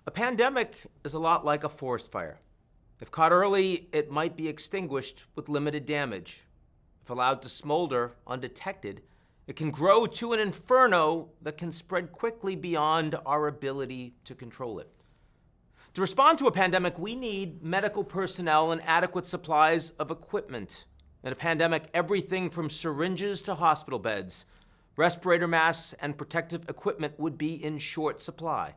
A pandemic is a lot like a forest fire. If caught early, it might be extinguished with limited damage. If allowed to smolder undetected, it can grow to an inferno that can spread quickly beyond our ability to control it. To respond to a pandemic, we need medical personnel and adequate supplies of equipment. In a pandemic, everything from syringes to hospital beds, respirator masks, and protective equipment would be in short supply.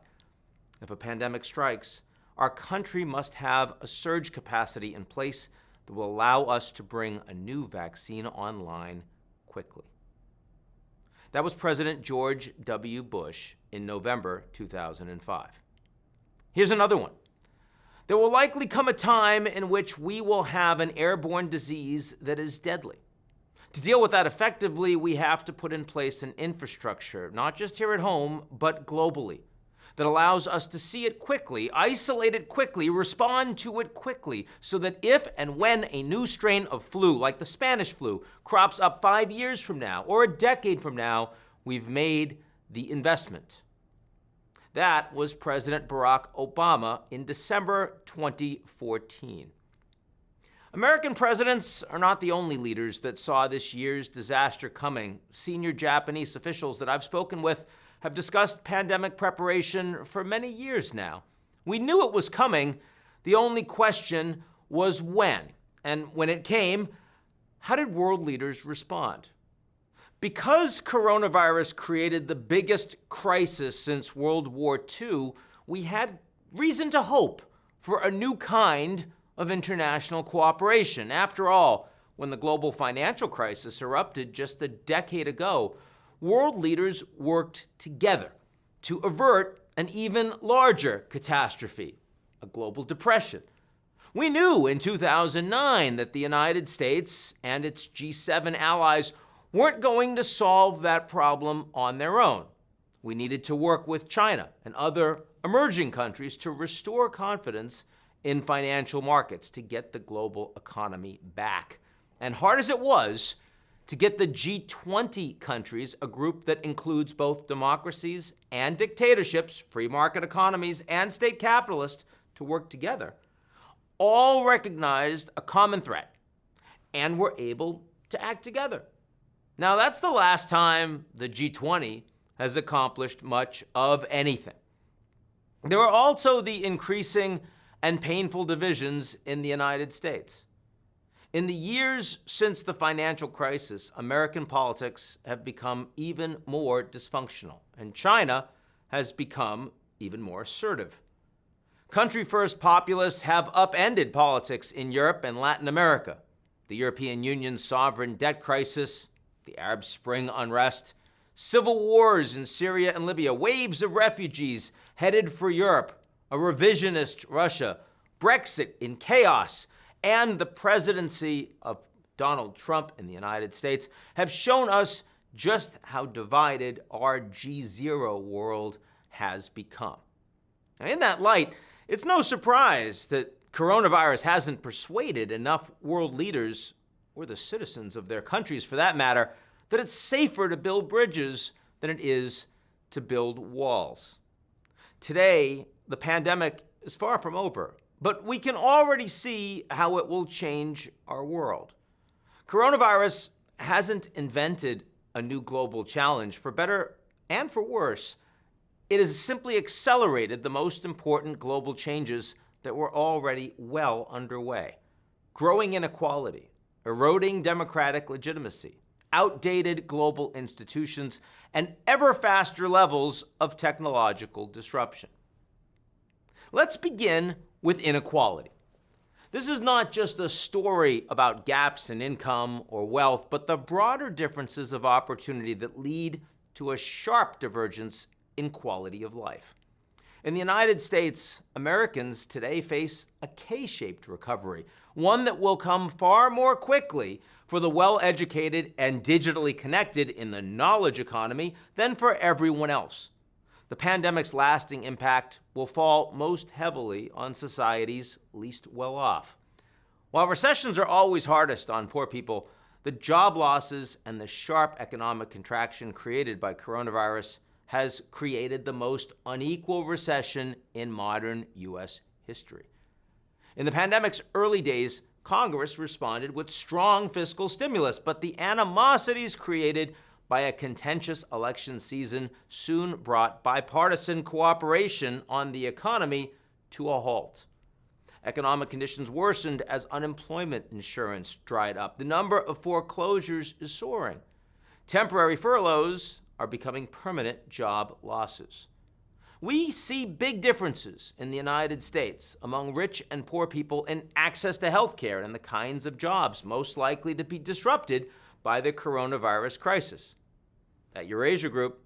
If a pandemic strikes, our country must have a surge capacity in place that will allow us to bring a new vaccine online quickly. That was President George W. Bush in November 2005. Here's another one. There will likely come a time in which we will have an airborne disease that is deadly. To deal with that effectively, we have to put in place an infrastructure, not just here at home, but globally, that allows us to see it quickly, isolate it quickly, respond to it quickly, so that if and when a new strain of flu, like the Spanish flu, crops up 5 years from now or a decade from now, we've made the investment. That was President Barack Obama in December 2014. American presidents are not the only leaders that saw this year's disaster coming. Senior Japanese officials that I've spoken with have discussed pandemic preparation for many years now. We knew it was coming. The only question was when. And when it came, how did world leaders respond? Because coronavirus created the biggest crisis since World War II, we had reason to hope for a new kind of international cooperation. After all, when the global financial crisis erupted just a decade ago, world leaders worked together to avert an even larger catastrophe, a global depression. We knew in 2009 that the United States and its G7 allies weren't going to solve that problem on their own. We needed to work with China and other emerging countries to restore confidence in financial markets, to get the global economy back. And hard as it was to get the G20 countries, a group that includes both democracies and dictatorships, free market economies and state capitalists, to work together, all recognized a common threat and were able to act together. Now, that's the last time the G20 has accomplished much of anything. There are also the increasing and painful divisions in the United States. In the years since the financial crisis, American politics have become even more dysfunctional, and China has become even more assertive. Country-first populists have upended politics in Europe and Latin America. The European Union's sovereign debt crisis, the Arab Spring unrest, civil wars in Syria and Libya, waves of refugees headed for Europe, a revisionist Russia, Brexit in chaos, and the presidency of Donald Trump in the United States have shown us just how divided our GZERO world has become. Now, in that light, it's no surprise that coronavirus hasn't persuaded enough world leaders, or the citizens of their countries for that matter, that it's safer to build bridges than it is to build walls. Today, the pandemic is far from over, but we can already see how it will change our world. Coronavirus hasn't invented a new global challenge, for better and for worse. It has simply accelerated the most important global changes that were already well underway. Growing inequality, eroding democratic legitimacy, outdated global institutions, and ever faster levels of technological disruption. Let's begin with inequality. This is not just a story about gaps in income or wealth, but the broader differences of opportunity that lead to a sharp divergence in quality of life. In the United States, Americans today face a K-shaped recovery, one that will come far more quickly for the well-educated and digitally connected in the knowledge economy than for everyone else. The pandemic's lasting impact will fall most heavily on society's least well-off. While recessions are always hardest on poor people, the job losses and the sharp economic contraction created by coronavirus has created the most unequal recession in modern U.S. history. In the pandemic's early days, Congress responded with strong fiscal stimulus, but the animosities created by a contentious election season soon brought bipartisan cooperation on the economy to a halt. Economic conditions worsened as unemployment insurance dried up. The number of foreclosures is soaring. Temporary furloughs are becoming permanent job losses. We see big differences in the United States among rich and poor people in access to health care and the kinds of jobs most likely to be disrupted by the coronavirus crisis. At Eurasia Group,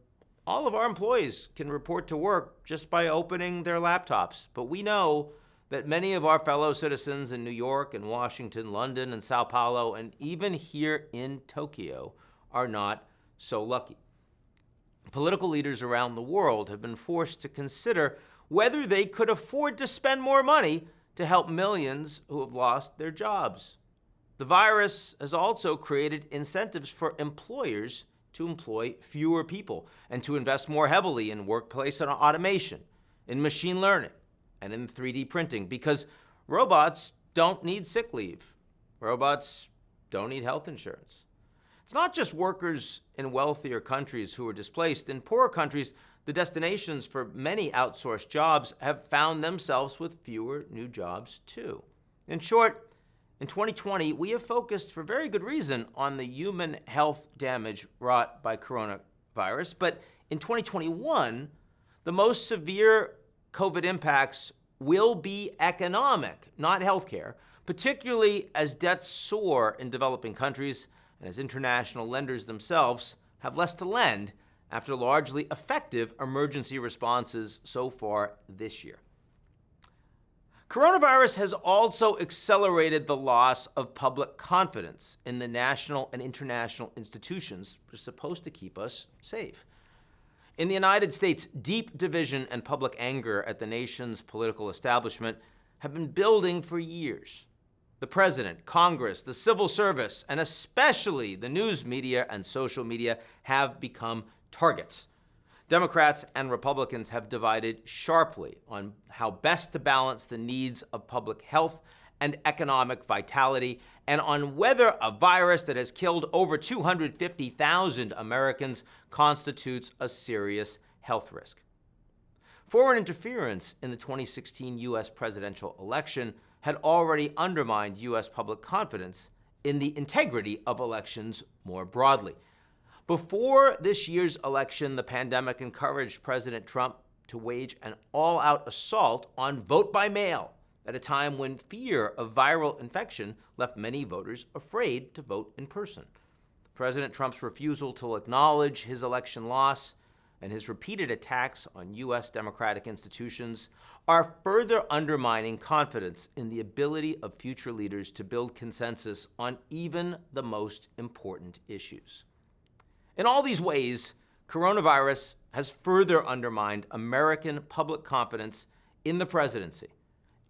all of our employees can report to work just by opening their laptops, but we know that many of our fellow citizens in New York and Washington, London and Sao Paulo, and even here in Tokyo are not so lucky. Political leaders around the world have been forced to consider whether they could afford to spend more money to help millions who have lost their jobs. The virus has also created incentives for employers to employ fewer people and to invest more heavily in workplace automation, in machine learning, and in 3D printing, because robots don't need sick leave. Robots don't need health insurance. It's not just workers in wealthier countries who are displaced. In poorer countries, the destinations for many outsourced jobs have found themselves with fewer new jobs too. In short, in 2020, we have focused for very good reason on the human health damage wrought by coronavirus, but in 2021, the most severe COVID impacts will be economic, not healthcare, particularly as debts soar in developing countries and as international lenders themselves have less to lend after largely effective emergency responses so far this year. Coronavirus has also accelerated the loss of public confidence in the national and international institutions that are supposed to keep us safe. In the United States, deep division and public anger at the nation's political establishment have been building for years. The president, Congress, the civil service, and especially the news media and social media have become targets. Democrats and Republicans have divided sharply on how best to balance the needs of public health and economic vitality, and on whether a virus that has killed over 250,000 Americans constitutes a serious health risk. Foreign interference in the 2016 U.S. presidential election had already undermined U.S. public confidence in the integrity of elections more broadly. Before this year's election, the pandemic encouraged President Trump to wage an all-out assault on vote by mail at a time when fear of viral infection left many voters afraid to vote in person. President Trump's refusal to acknowledge his election loss and his repeated attacks on U.S. democratic institutions are further undermining confidence in the ability of future leaders to build consensus on even the most important issues. In all these ways, coronavirus has further undermined American public confidence in the presidency,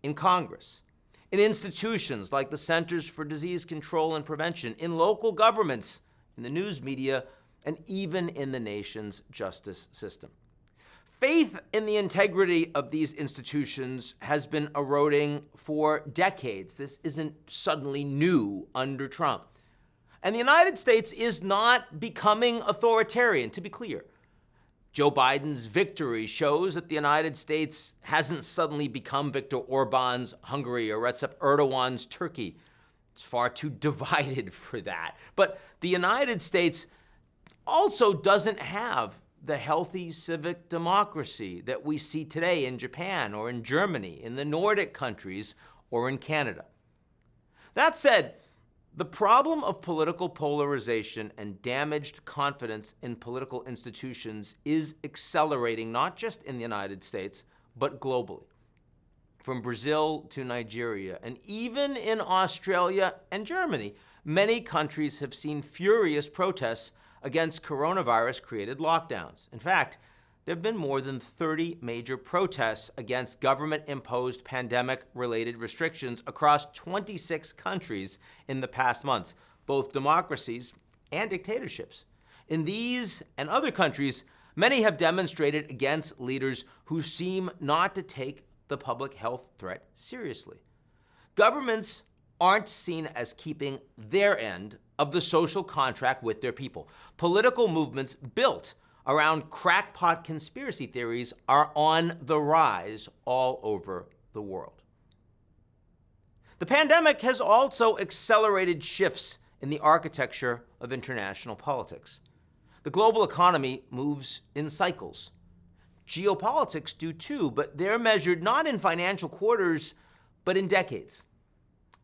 in Congress, in institutions like the Centers for Disease Control and Prevention, in local governments, in the news media, and even in the nation's justice system. Faith in the integrity of these institutions has been eroding for decades. This isn't suddenly new under Trump. And the United States is not becoming authoritarian, to be clear. Joe Biden's victory shows that the United States hasn't suddenly become Viktor Orban's Hungary or Recep Erdogan's Turkey. It's far too divided for that. But the United States also doesn't have the healthy civic democracy that we see today in Japan or in Germany, in the Nordic countries, or in Canada. That said, the problem of political polarization and damaged confidence in political institutions is accelerating not just in the United States, but globally. From Brazil to Nigeria, and even in Australia and Germany, many countries have seen furious protests against coronavirus-created lockdowns. In fact, there have been more than 30 major protests against government-imposed pandemic-related restrictions across 26 countries in the past months, both democracies and dictatorships. In these and other countries, Many have demonstrated against leaders who seem not to take the public health threat seriously. Governments aren't seen as keeping their end of the social contract with their people. Political movements built around crackpot conspiracy theories are on the rise all over the world. The pandemic has also accelerated shifts in the architecture of international politics. The global economy moves in cycles. Geopolitics do too, but they're measured not in financial quarters, but in decades.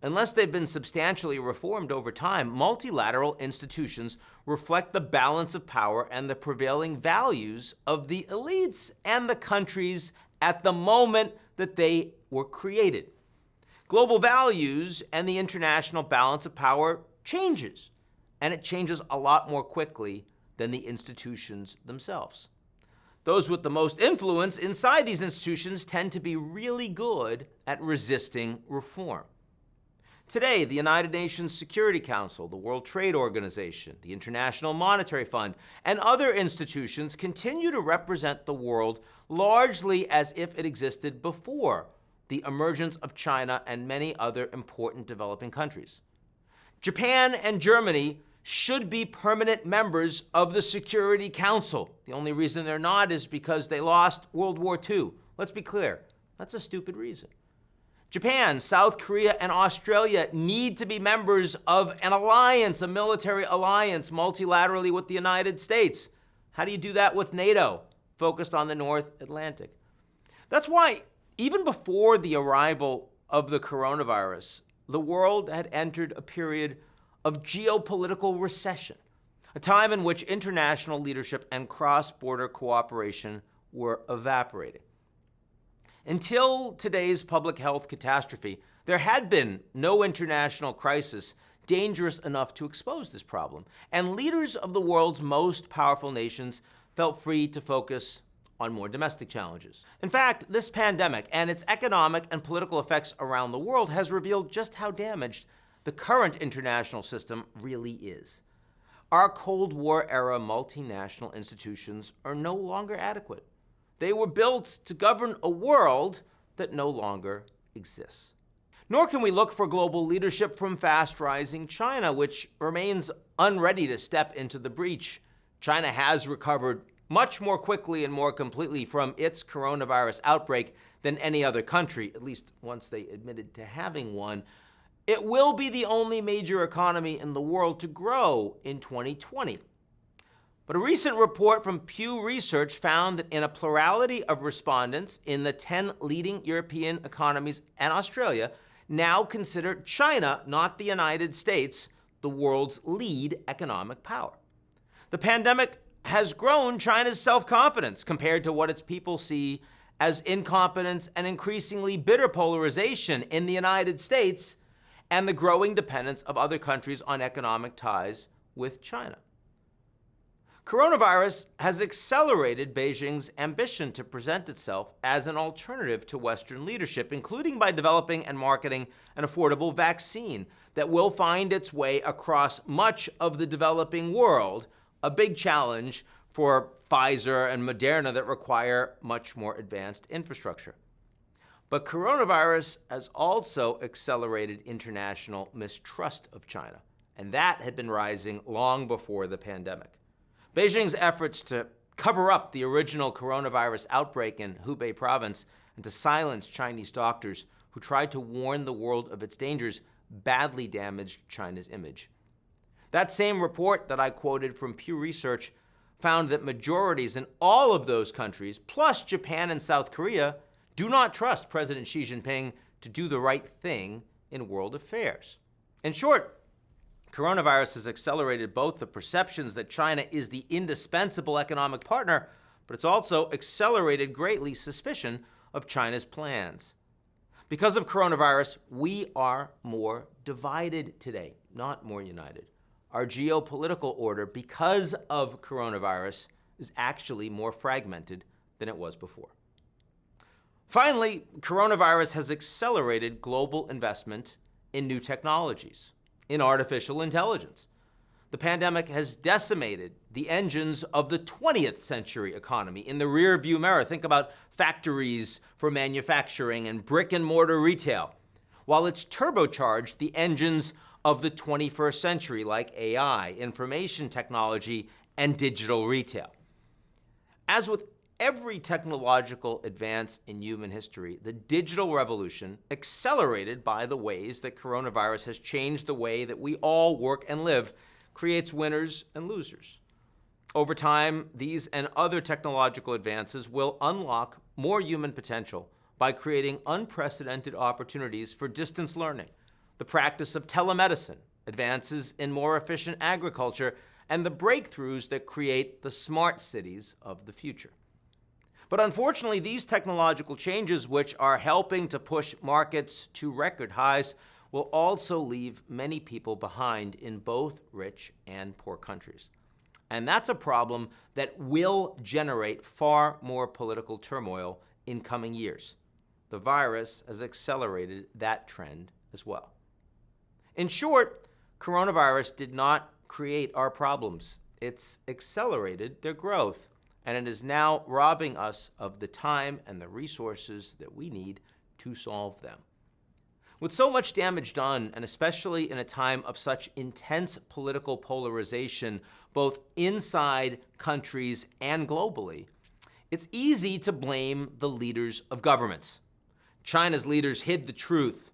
Unless they've been substantially reformed over time, multilateral institutions reflect the balance of power and the prevailing values of the elites and the countries at the moment that they were created. Global values and the international balance of power changes, and it changes a lot more quickly than the institutions themselves. Those with the most influence inside these institutions tend to be really good at resisting reform. Today, the United Nations Security Council, the World Trade Organization, the International Monetary Fund, and other institutions continue to represent the world largely as if it existed before the emergence of China and many other important developing countries. Japan and Germany should be permanent members of the Security Council. The only reason they're not is because they lost World War II. Let's be clear, that's a stupid reason. Japan, South Korea, and Australia need to be members of an alliance, a military alliance, multilaterally with the United States. How do you do that with NATO, focused on the North Atlantic? That's why, even before the arrival of the coronavirus, the world had entered a period of geopolitical recession, a time in which international leadership and cross-border cooperation were evaporating. Until today's public health catastrophe, there had been no international crisis dangerous enough to expose this problem, and leaders of the world's most powerful nations felt free to focus on more domestic challenges. In fact, this pandemic and its economic and political effects around the world has revealed just how damaged the current international system really is. Our Cold War-era multinational institutions are no longer adequate. They were built to govern a world that no longer exists. Nor can we look for global leadership from fast-rising China, which remains unready to step into the breach. China has recovered much more quickly and more completely from its coronavirus outbreak than any other country, at least once they admitted to having one. It will be the only major economy in the world to grow in 2020. But a recent report from Pew Research found that in a plurality of respondents in the 10 leading European economies and Australia now consider China, not the United States, the world's lead economic power. The pandemic has grown China's self-confidence compared to what its people see as incompetence and increasingly bitter polarization in the United States and the growing dependence of other countries on economic ties with China. Coronavirus has accelerated Beijing's ambition to present itself as an alternative to Western leadership, including by developing and marketing an affordable vaccine that will find its way across much of the developing world, a big challenge for Pfizer and Moderna that require much more advanced infrastructure. But coronavirus has also accelerated international mistrust of China, and that had been rising long before the pandemic. Beijing's efforts to cover up the original coronavirus outbreak in Hubei province and to silence Chinese doctors who tried to warn the world of its dangers badly damaged China's image. That same report that I quoted from Pew Research found that majorities in all of those countries, plus Japan and South Korea, do not trust President Xi Jinping to do the right thing in world affairs. In short, coronavirus has accelerated both the perceptions that China is the indispensable economic partner, but it's also accelerated greatly suspicion of China's plans. Because of coronavirus, we are more divided today, not more united. Our geopolitical order, because of coronavirus, is actually more fragmented than it was before. Finally, coronavirus has accelerated global investment in new technologies, in artificial intelligence. the pandemic has decimated the engines of the 20th century economy. In the rearview mirror, think about factories for manufacturing and brick-and-mortar retail, while it's turbocharged the engines of the 21st century, like AI, information technology, and digital retail. As with every technological advance in human history, the digital revolution, accelerated by the ways that coronavirus has changed the way that we all work and live, creates winners and losers. Over time, these and other technological advances will unlock more human potential by creating unprecedented opportunities for distance learning, the practice of telemedicine, advances in more efficient agriculture, and the breakthroughs that create the smart cities of the future. But unfortunately, these technological changes, which are helping to push markets to record highs, will also leave many people behind in both rich and poor countries. And that's a problem that will generate far more political turmoil in coming years. The virus has accelerated that trend as well. In short, coronavirus did not create our problems. It's accelerated their growth, and it is now robbing us of the time and the resources that we need to solve them. With so much damage done, and especially in a time of such intense political polarization, both inside countries and globally, it's easy to blame the leaders of governments. China's leaders hid the truth.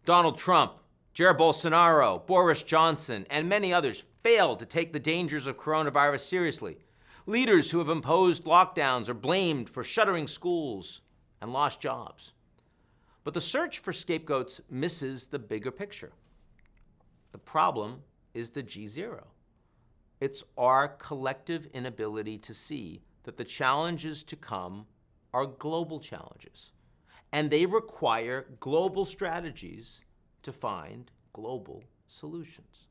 Donald Trump, Jair Bolsonaro, Boris Johnson, and many others failed to take the dangers of coronavirus seriously. Leaders who have imposed lockdowns are blamed for shuttering schools and lost jobs. But the search for scapegoats misses the bigger picture. The problem is the GZERO. It's our collective inability to see that the challenges to come are global challenges, and they require global strategies to find global solutions.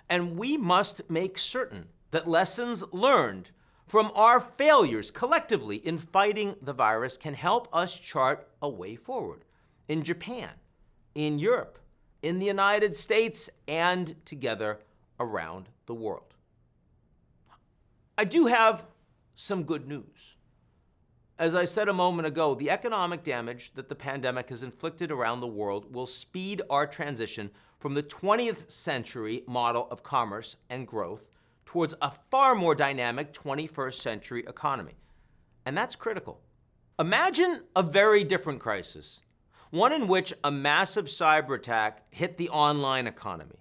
And we must make certain that lessons learned from our failures collectively in fighting the virus can help us chart a way forward in Japan, in Europe, in the United States, and together around the world. I do have some good news. As I said a moment ago, the economic damage that the pandemic has inflicted around the world will speed our transition from the 20th century model of commerce and growth towards a far more dynamic 21st century economy. And that's critical. Imagine a very different crisis, one in which a massive cyber attack hit the online economy,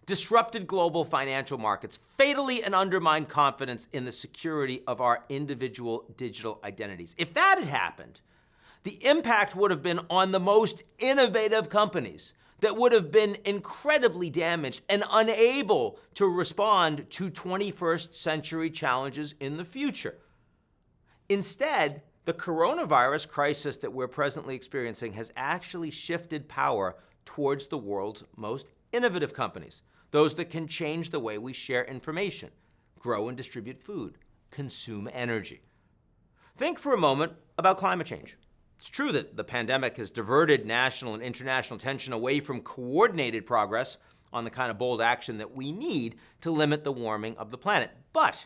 disrupted global financial markets, fatally and undermined confidence in the security of our individual digital identities. If that had happened, the impact would have been on the most innovative companies that would have been incredibly damaged and unable to respond to 21st century challenges in the future. Instead, the coronavirus crisis that we're presently experiencing has actually shifted power towards the world's most innovative companies, those that can change the way we share information, grow and distribute food, consume energy. Think for a moment about climate change. It's true that the pandemic has diverted national and international attention away from coordinated progress on the kind of bold action that we need to limit the warming of the planet. But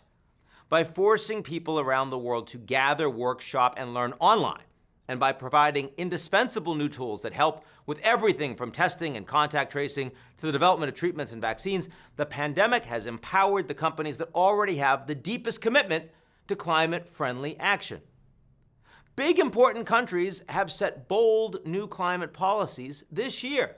by forcing people around the world to gather, workshop, and learn online, and by providing indispensable new tools that help with everything from testing and contact tracing to the development of treatments and vaccines, the pandemic has empowered the companies that already have the deepest commitment to climate-friendly action. Big, important countries have set bold new climate policies this year.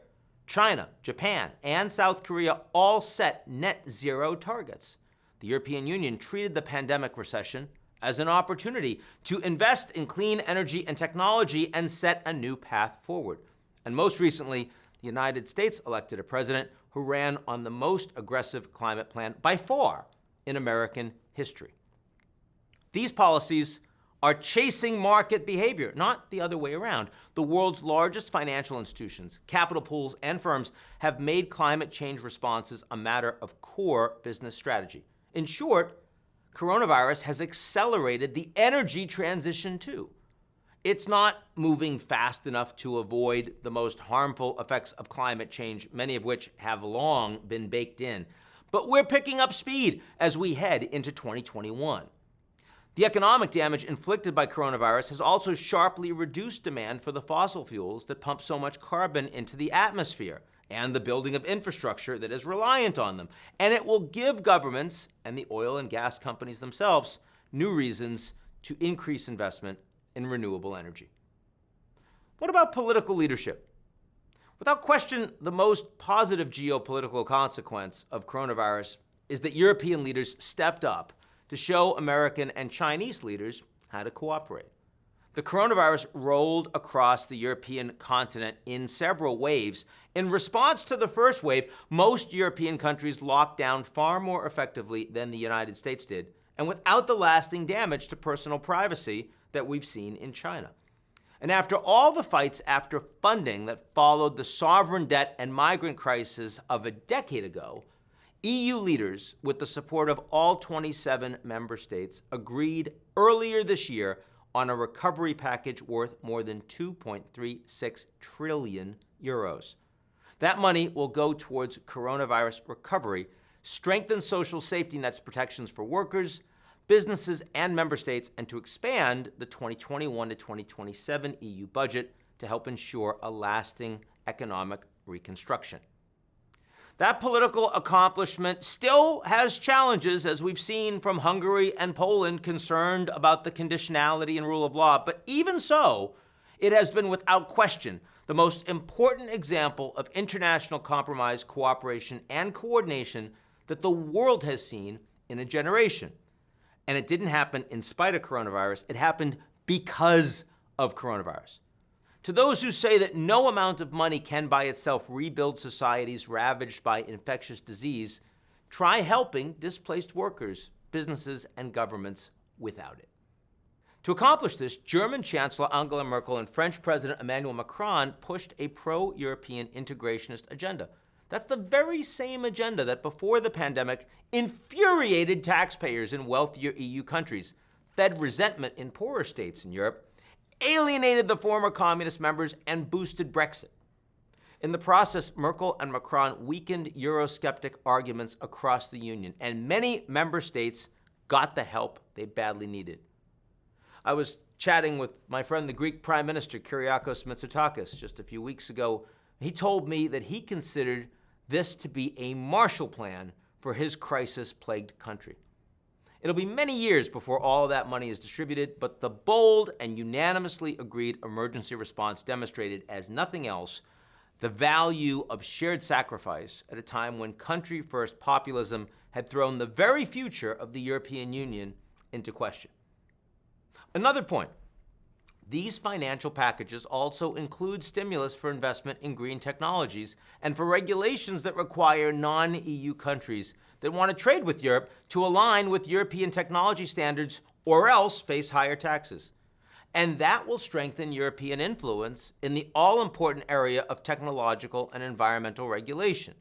China, Japan, and South Korea all set net zero targets. The European Union treated the pandemic recession as an opportunity to invest in clean energy and technology and set a new path forward. And most recently, the United States elected a president who ran on the most aggressive climate plan by far in American history. These policies are chasing market behavior, not the other way around. The world's largest financial institutions, capital pools, and firms have made climate change responses a matter of core business strategy. In short, coronavirus has accelerated the energy transition too. It's not moving fast enough to avoid the most harmful effects of climate change, many of which have long been baked in. But we're picking up speed as we head into 2021. The economic damage inflicted by coronavirus has also sharply reduced demand for the fossil fuels that pump so much carbon into the atmosphere and the building of infrastructure that is reliant on them. And it will give governments and the oil and gas companies themselves new reasons to increase investment in renewable energy. What about political leadership? Without question, the most positive geopolitical consequence of coronavirus is that European leaders stepped up to show American and Chinese leaders how to cooperate. The coronavirus rolled across the European continent in several waves. In response to the first wave, most European countries locked down far more effectively than the United States did, and without the lasting damage to personal privacy that we've seen in China. And after all the fights after funding that followed the sovereign debt and migrant crisis of a decade ago, EU leaders, with the support of all 27 member states, agreed earlier this year on a recovery package worth more than 2.36 trillion euros. That money will go towards coronavirus recovery, strengthen social safety nets protections for workers, businesses, and member states, and to expand the 2021 to 2027 EU budget to help ensure a lasting economic reconstruction. That political accomplishment still has challenges, as we've seen from Hungary and Poland concerned about the conditionality and rule of law. But even so, it has been without question the most important example of international compromise, cooperation, and coordination that the world has seen in a generation. And it didn't happen in spite of coronavirus. It happened because of coronavirus. To those who say that no amount of money can by itself rebuild societies ravaged by infectious disease, try helping displaced workers, businesses, and governments without it. To accomplish this, German Chancellor Angela Merkel and French President Emmanuel Macron pushed a pro-European integrationist agenda. That's the very same agenda that before the pandemic infuriated taxpayers in wealthier EU countries, fed resentment in poorer states in Europe, alienated the former communist members, and boosted Brexit. In the process, Merkel and Macron weakened Eurosceptic arguments across the Union, and many member states got the help they badly needed. I was chatting with my friend, the Greek Prime Minister, Kyriakos Mitsotakis, just a few weeks ago. He told me that he considered this to be a Marshall Plan for his crisis-plagued country. It'll be many years before all of that money is distributed, but the bold and unanimously agreed emergency response demonstrated, as nothing else, the value of shared sacrifice at a time when country-first populism had thrown the very future of the European Union into question. Another point, these financial packages also include stimulus for investment in green technologies and for regulations that require non-EU countries that want to trade with Europe to align with European technology standards or else face higher taxes. And that will strengthen European influence in the all-important area of technological and environmental regulation.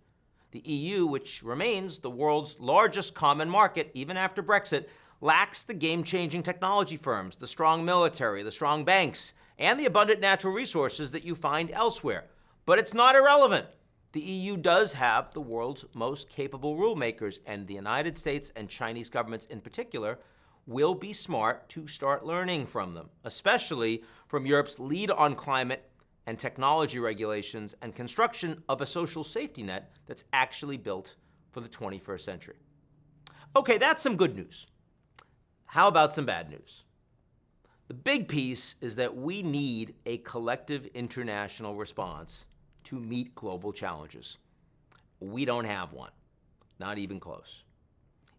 The EU, which remains the world's largest common market even after Brexit, lacks the game-changing technology firms, the strong military, the strong banks, and the abundant natural resources that you find elsewhere. But it's not irrelevant. The EU does have the world's most capable rulemakers, and the United States and Chinese governments in particular will be smart to start learning from them, especially from Europe's lead on climate and technology regulations and construction of a social safety net that's actually built for the 21st century. Okay, that's some good news. How about some bad news? The big piece is that we need a collective international response to meet global challenges. We don't have one, not even close.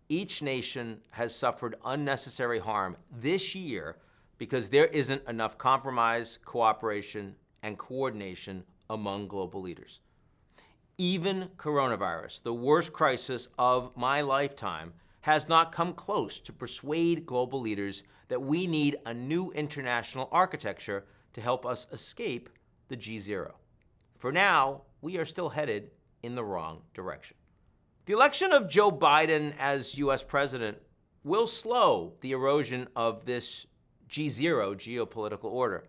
Each nation has suffered unnecessary harm this year because there isn't enough compromise, cooperation, and coordination among global leaders. Even coronavirus, the worst crisis of my lifetime, has not come close to persuade global leaders that we need a new international architecture to help us escape the GZERO. For now, we are still headed in the wrong direction. The election of Joe Biden as U.S. president will slow the erosion of this GZERO geopolitical order.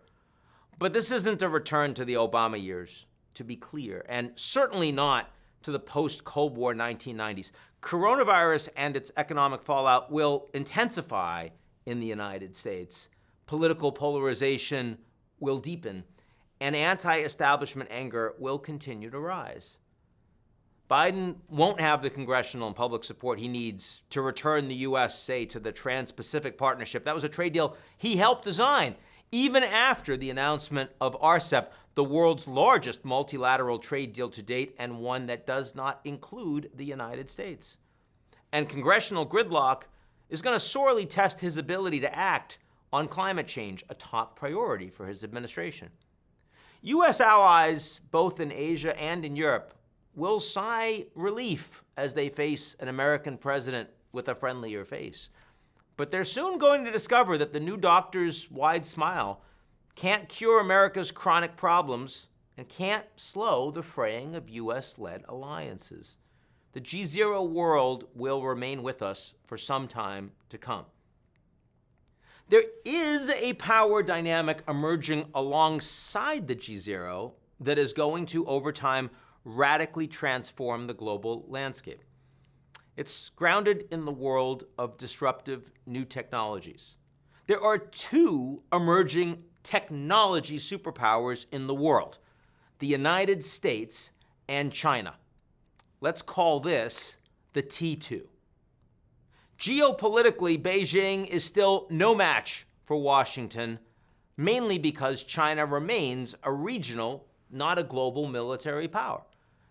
But this isn't a return to the Obama years, to be clear, and certainly not to the post-Cold War 1990s. Coronavirus and its economic fallout will intensify in the United States. Political polarization will deepen, and anti-establishment anger will continue to rise. Biden won't have the congressional and public support he needs to return the U.S., say, to the Trans-Pacific Partnership. That was a trade deal he helped design, even after the announcement of RCEP, the world's largest multilateral trade deal to date, and one that does not include the United States. And congressional gridlock is going to sorely test his ability to act on climate change, a top priority for his administration. U.S. allies, both in Asia and in Europe, will sigh relief as they face an American president with a friendlier face. But they're soon going to discover that the new doctor's wide smile can't cure America's chronic problems and can't slow the fraying of U.S.-led alliances. The GZERO world will remain with us for some time to come. There is a power dynamic emerging alongside the GZERO that is going to, over time, radically transform the global landscape. It's grounded in the world of disruptive new technologies. There are two emerging technology superpowers in the world, the United States and China. Let's call this the T2. Geopolitically, Beijing is still no match for Washington, mainly because China remains a regional, not a global military power.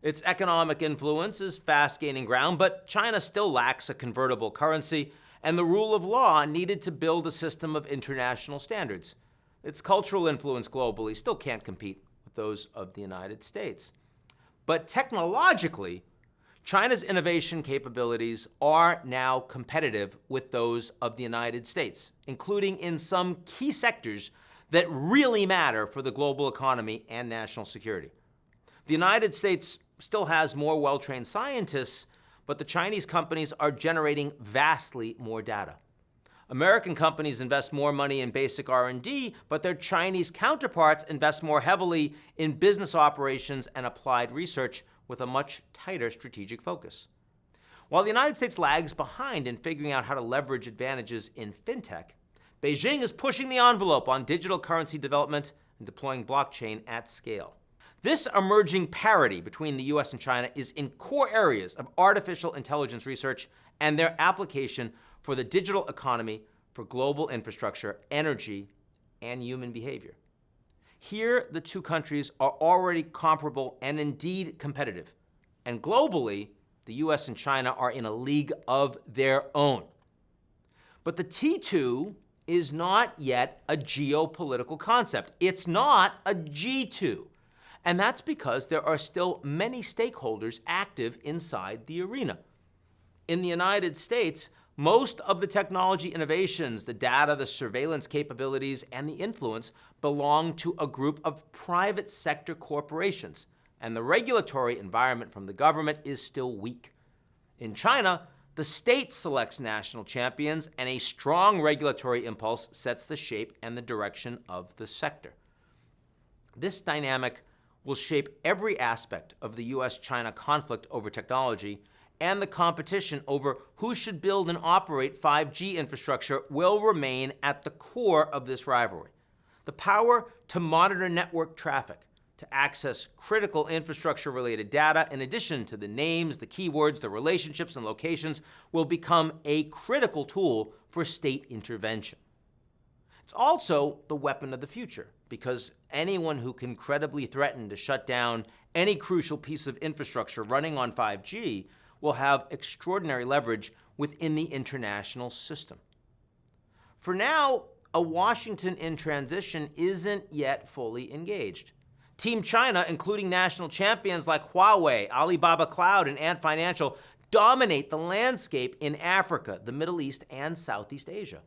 Its economic influence is fast gaining ground, but China still lacks a convertible currency and the rule of law needed to build a system of international standards. Its cultural influence globally still can't compete with those of the United States. But technologically, China's innovation capabilities are now competitive with those of the United States, including in some key sectors that really matter for the global economy and national security. The United States still has more well-trained scientists, but the Chinese companies are generating vastly more data. American companies invest more money in basic R&D, but their Chinese counterparts invest more heavily in business operations and applied research with a much tighter strategic focus. While the United States lags behind in figuring out how to leverage advantages in fintech, Beijing is pushing the envelope on digital currency development and deploying blockchain at scale. This emerging parity between the US and China is in core areas of artificial intelligence research and their application for the digital economy, for global infrastructure, energy, and human behavior. Here, the two countries are already comparable and indeed competitive. And globally, the US and China are in a league of their own. But the T2 is not yet a geopolitical concept. It's not a G2. And that's because there are still many stakeholders active inside the arena. In the United States, most of the technology innovations, the data, the surveillance capabilities, and the influence belong to a group of private sector corporations, and the regulatory environment from the government is still weak. In China, the state selects national champions, and a strong regulatory impulse sets the shape and the direction of the sector. This dynamic will shape every aspect of the US-China conflict over technology, and the competition over who should build and operate 5G infrastructure will remain at the core of this rivalry. The power to monitor network traffic, to access critical infrastructure-related data, in addition to the names, the keywords, the relationships, and locations, will become a critical tool for state intervention. It's also the weapon of the future, because anyone who can credibly threaten to shut down any crucial piece of infrastructure running on 5G will have extraordinary leverage within the international system. For now, a Washington in transition isn't yet fully engaged. Team China, including national champions like Huawei, Alibaba Cloud, and Ant Financial, dominate the landscape in Africa, the Middle East, and Southeast Asia.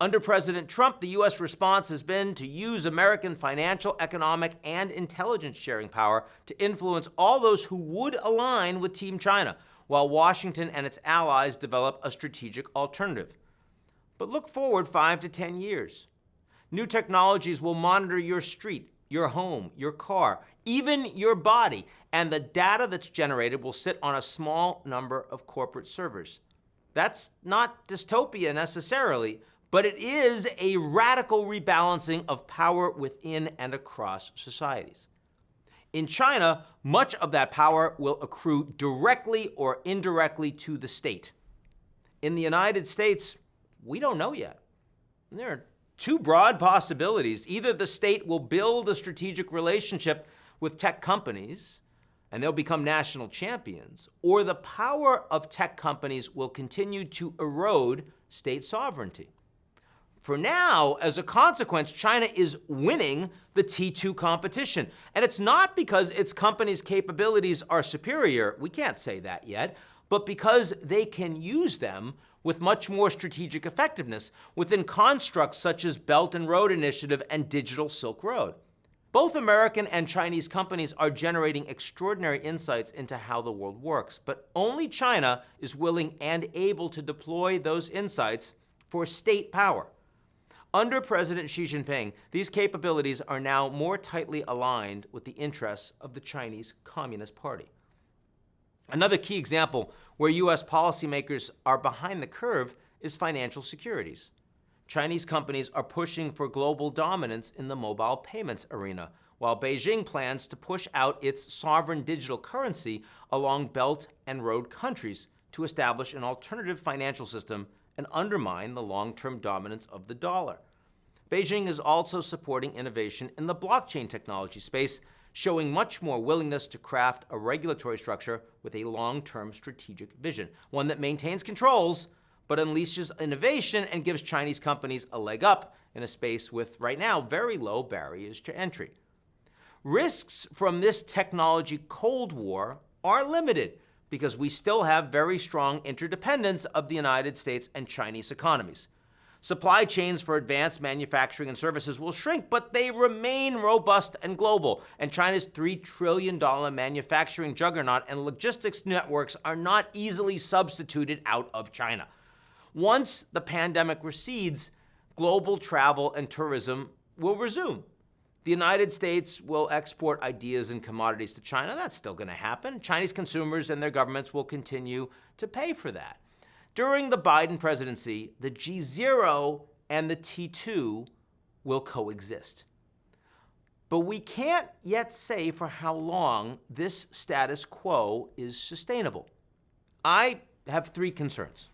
Under President Trump, the U.S. response has been to use American financial, economic, and intelligence sharing power to influence all those who would align with Team China, while Washington and its allies develop a strategic alternative. But look forward 5 to 10 years. New technologies will monitor your street, your home, your car, even your body, and the data that's generated will sit on a small number of corporate servers. That's not dystopia necessarily, but it is a radical rebalancing of power within and across societies. In China, much of that power will accrue directly or indirectly to the state. In the United States, we don't know yet. There are two broad possibilities. Either the state will build a strategic relationship with tech companies, and they'll become national champions, or the power of tech companies will continue to erode state sovereignty. For now, as a consequence, China is winning the T2 competition. And it's not because its companies' capabilities are superior, we can't say that yet, but because they can use them with much more strategic effectiveness within constructs such as Belt and Road Initiative and Digital Silk Road. Both American and Chinese companies are generating extraordinary insights into how the world works, but only China is willing and able to deploy those insights for state power. Under President Xi Jinping, these capabilities are now more tightly aligned with the interests of the Chinese Communist Party. Another key example where U.S. policymakers are behind the curve is financial securities. Chinese companies are pushing for global dominance in the mobile payments arena, while Beijing plans to push out its sovereign digital currency along Belt and Road countries to establish an alternative financial system and undermine the long-term dominance of the dollar. Beijing is also supporting innovation in the blockchain technology space, showing much more willingness to craft a regulatory structure with a long-term strategic vision, one that maintains controls but unleashes innovation and gives Chinese companies a leg up in a space with, right now, very low barriers to entry. Risks from this technology Cold War are limited because we still have very strong interdependence of the United States and Chinese economies. Supply chains for advanced manufacturing and services will shrink, but they remain robust and global. And China's $3 trillion manufacturing juggernaut and logistics networks are not easily substituted out of China. Once the pandemic recedes, global travel and tourism will resume. The United States will export ideas and commodities to China. That's still going to happen. Chinese consumers and their governments will continue to pay for that. During the Biden presidency, the GZERO and the T2 will coexist. But we can't yet say for how long this status quo is sustainable. I have three concerns.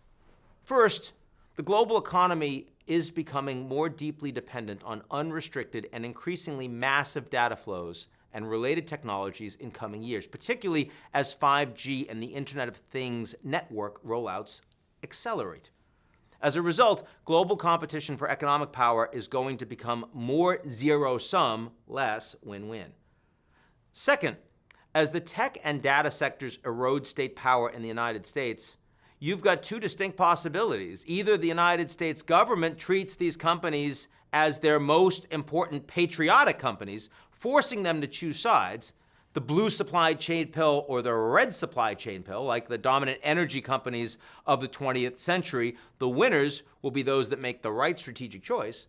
First, the global economy is becoming more deeply dependent on unrestricted and increasingly massive data flows and related technologies in coming years, particularly as 5G and the Internet of Things network rollouts accelerate. As a result, global competition for economic power is going to become more zero-sum, less win-win. Second, as the tech and data sectors erode state power in the United States, you've got two distinct possibilities. Either the United States government treats these companies as their most important patriotic companies, forcing them to choose sides, the blue supply chain pill or the red supply chain pill, like the dominant energy companies of the 20th century, the winners will be those that make the right strategic choice,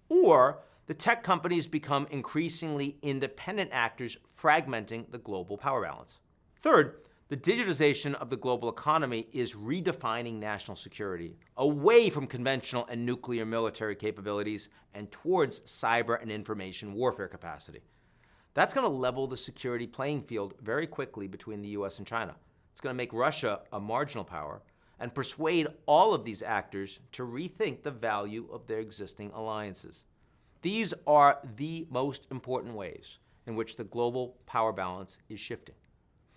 or the tech companies become increasingly independent actors, fragmenting the global power balance. Third, the digitization of the global economy is redefining national security away from conventional and nuclear military capabilities and towards cyber and information warfare capacity. That's going to level the security playing field very quickly between the US and China. It's going to make Russia a marginal power and persuade all of these actors to rethink the value of their existing alliances. These are the most important ways in which the global power balance is shifting.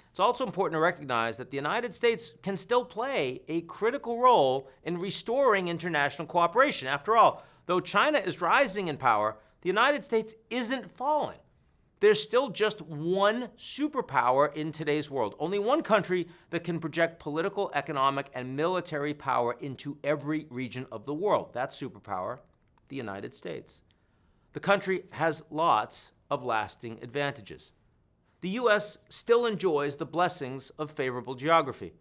It's also important to recognize that the United States can still play a critical role in restoring international cooperation. After all, though China is rising in power, the United States isn't falling. There's still just one superpower in today's world, only one country that can project political, economic, and military power into every region of the world. That superpower, the United States. The country has lots of lasting advantages. The U.S. still enjoys the blessings of favorable geography.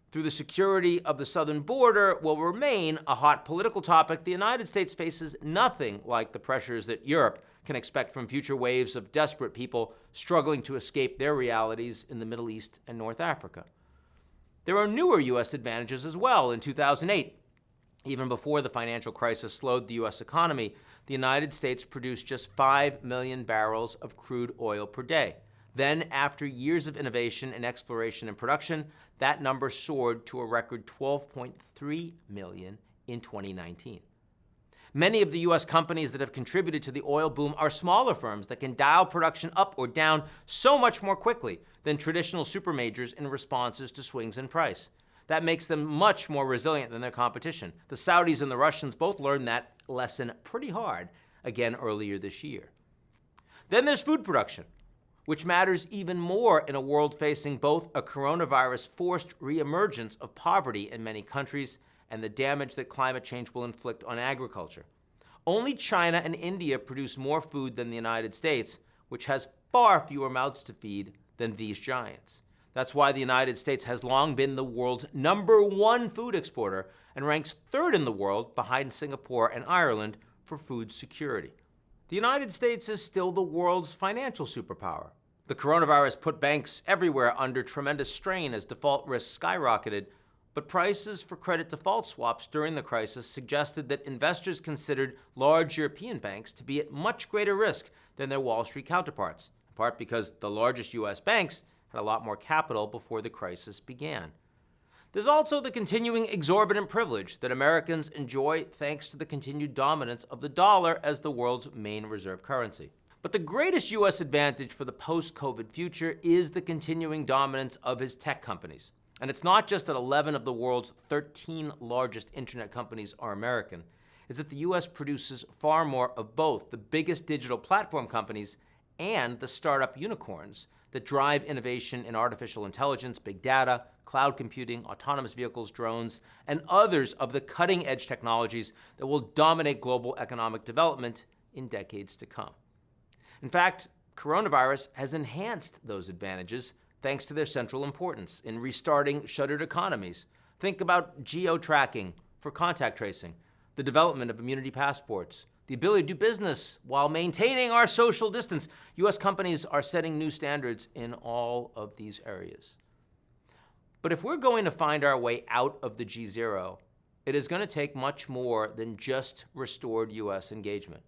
Through the security of the southern border will remain a hot political topic, the United States faces nothing like the pressures that Europe can expect from future waves of desperate people struggling to escape their realities in the Middle East and North Africa. There are newer U.S. advantages as well. In 2008, even before the financial crisis slowed the U.S. economy, the United States produced just 5 million barrels of crude oil per day. Then, after years of innovation in exploration and production, that number soared to a record 12.3 million in 2019. Many of the U.S. companies that have contributed to the oil boom are smaller firms that can dial production up or down so much more quickly than traditional supermajors in responses to swings in price. That makes them much more resilient than their competition. The Saudis and the Russians both learned that lesson pretty hard again earlier this year. Then there's food production, which matters even more in a world facing both a coronavirus-forced reemergence of poverty in many countries and the damage that climate change will inflict on agriculture. Only China and India produce more food than the United States, which has far fewer mouths to feed than these giants. That's why the United States has long been the world's #1 food exporter and ranks third in the world behind Singapore and Ireland for food security. The United States is still the world's financial superpower. The coronavirus put banks everywhere under tremendous strain as default risks skyrocketed, but prices for credit default swaps during the crisis suggested that investors considered large European banks to be at much greater risk than their Wall Street counterparts, in part because the largest U.S. banks had a lot more capital before the crisis began. There's also the continuing exorbitant privilege that Americans enjoy thanks to the continued dominance of the dollar as the world's main reserve currency. But the greatest U.S. advantage for the post-COVID future is the continuing dominance of his tech companies. And it's not just that 11 of the world's 13 largest internet companies are American. It's that the U.S. produces far more of both the biggest digital platform companies and the startup unicorns that drive innovation in artificial intelligence, big data, cloud computing, autonomous vehicles, drones, and others of the cutting-edge technologies that will dominate global economic development in decades to come. In fact, coronavirus has enhanced those advantages thanks to their central importance in restarting shuttered economies. Think about geo-tracking for contact tracing, the development of immunity passports, the ability to do business while maintaining our social distance. U.S. companies are setting new standards in all of these areas. But if we're going to find our way out of the GZERO, it is going to take much more than just restored U.S. engagement.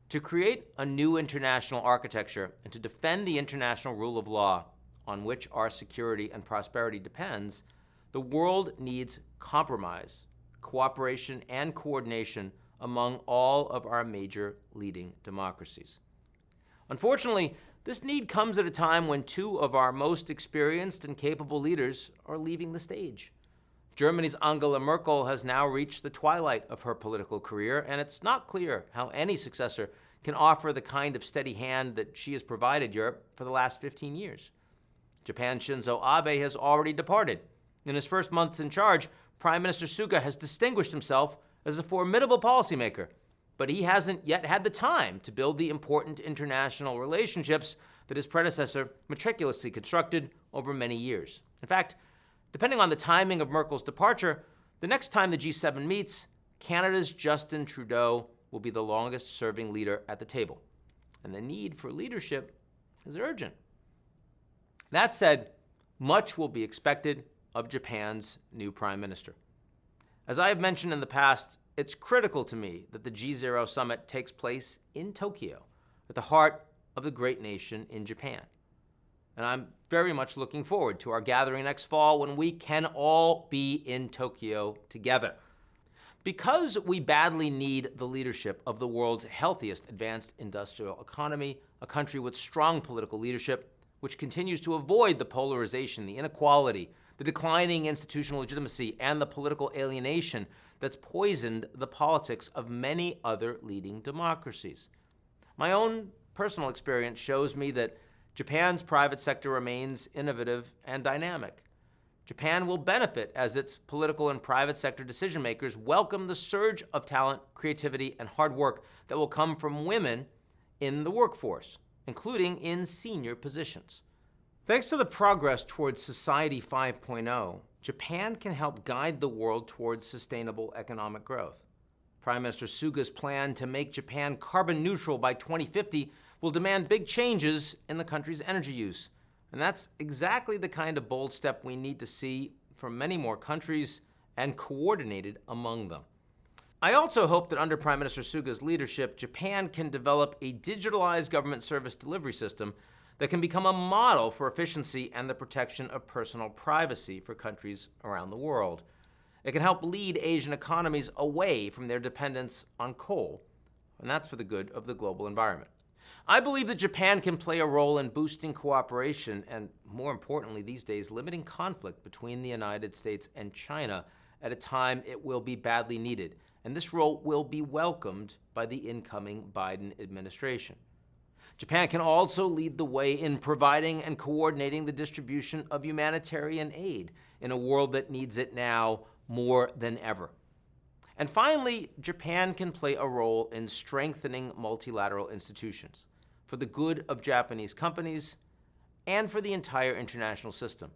To create a new international architecture and to defend the international rule of law on which our security and prosperity depends, the world needs compromise, cooperation, and coordination among all of our major leading democracies. Unfortunately, this need comes at a time when two of our most experienced and capable leaders are leaving the stage. Germany's Angela Merkel has now reached the twilight of her political career, and it's not clear how any successor can offer the kind of steady hand that she has provided Europe for the last 15 years. Japan's Shinzo Abe has already departed. In his first months in charge, Prime Minister Suga has distinguished himself as a formidable policymaker, but he hasn't yet had the time to build the important international relationships that his predecessor meticulously constructed over many years. In fact, depending on the timing of Merkel's departure, the next time the G7 meets, Canada's Justin Trudeau will be the longest-serving leader at the table. And the need for leadership is urgent. That said, much will be expected of Japan's new prime minister. As I have mentioned in the past, it's critical to me that the GZERO Summit takes place in Tokyo, at the heart of the great nation in Japan. And I'm very much looking forward to our gathering next fall when we can all be in Tokyo together. Because we badly need the leadership of the world's healthiest advanced industrial economy, a country with strong political leadership, which continues to avoid the polarization, the inequality, the declining institutional legitimacy, and the political alienation that's poisoned the politics of many other leading democracies. My own personal experience shows me that Japan's private sector remains innovative and dynamic. Japan will benefit as its political and private sector decision makers welcome the surge of talent, creativity, and hard work that will come from women in the workforce, including in senior positions. Thanks to the progress towards Society 5.0, Japan can help guide the world towards sustainable economic growth. Prime Minister Suga's plan to make Japan carbon neutral by 2050 will demand big changes in the country's energy use. And that's exactly the kind of bold step we need to see from many more countries and coordinated among them. I also hope that under Prime Minister Suga's leadership, Japan can develop a digitalized government service delivery system that can become a model for efficiency and the protection of personal privacy for countries around the world. It can help lead Asian economies away from their dependence on coal, and that's for the good of the global environment. I believe that Japan can play a role in boosting cooperation and, more importantly these days, limiting conflict between the United States and China at a time it will be badly needed, and this role will be welcomed by the incoming Biden administration. Japan can also lead the way in providing and coordinating the distribution of humanitarian aid in a world that needs it now more than ever. And finally, Japan can play a role in strengthening multilateral institutions for the good of Japanese companies and for the entire international system.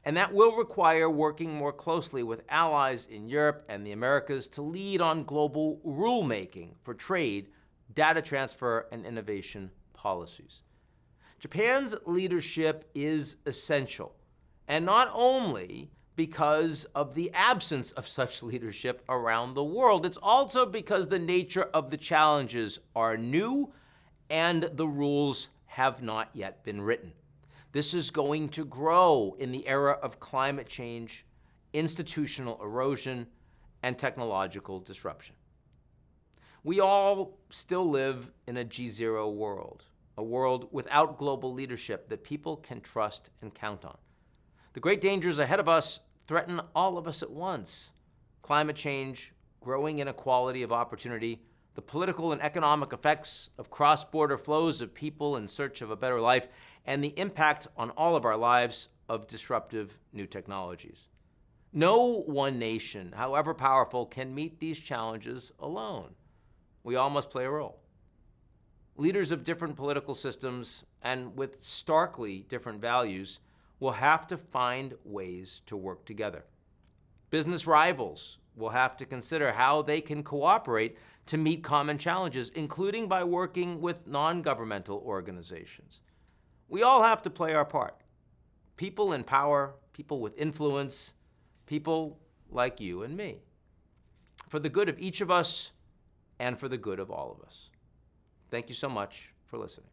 And that will require working more closely with allies in Europe and the Americas to lead on global rulemaking for trade, data transfer, and innovation policies. Japan's leadership is essential, and not only because of the absence of such leadership around the world, it's also because the nature of the challenges are new and the rules have not yet been written. This is going to grow in the era of climate change, institutional erosion, and technological disruption. We all still live in a GZERO world, a world without global leadership that people can trust and count on. The great dangers ahead of us threaten all of us at once: climate change, growing inequality of opportunity, the political and economic effects of cross-border flows of people in search of a better life, and the impact on all of our lives of disruptive new technologies. No one nation, however powerful, can meet these challenges alone. We all must play a role. Leaders of different political systems and with starkly different values will have to find ways to work together. Business rivals will have to consider how they can cooperate to meet common challenges, including by working with non-governmental organizations. We all have to play our part. People in power, people with influence, people like you and me, for the good of each of us and for the good of all of us. Thank you so much for listening.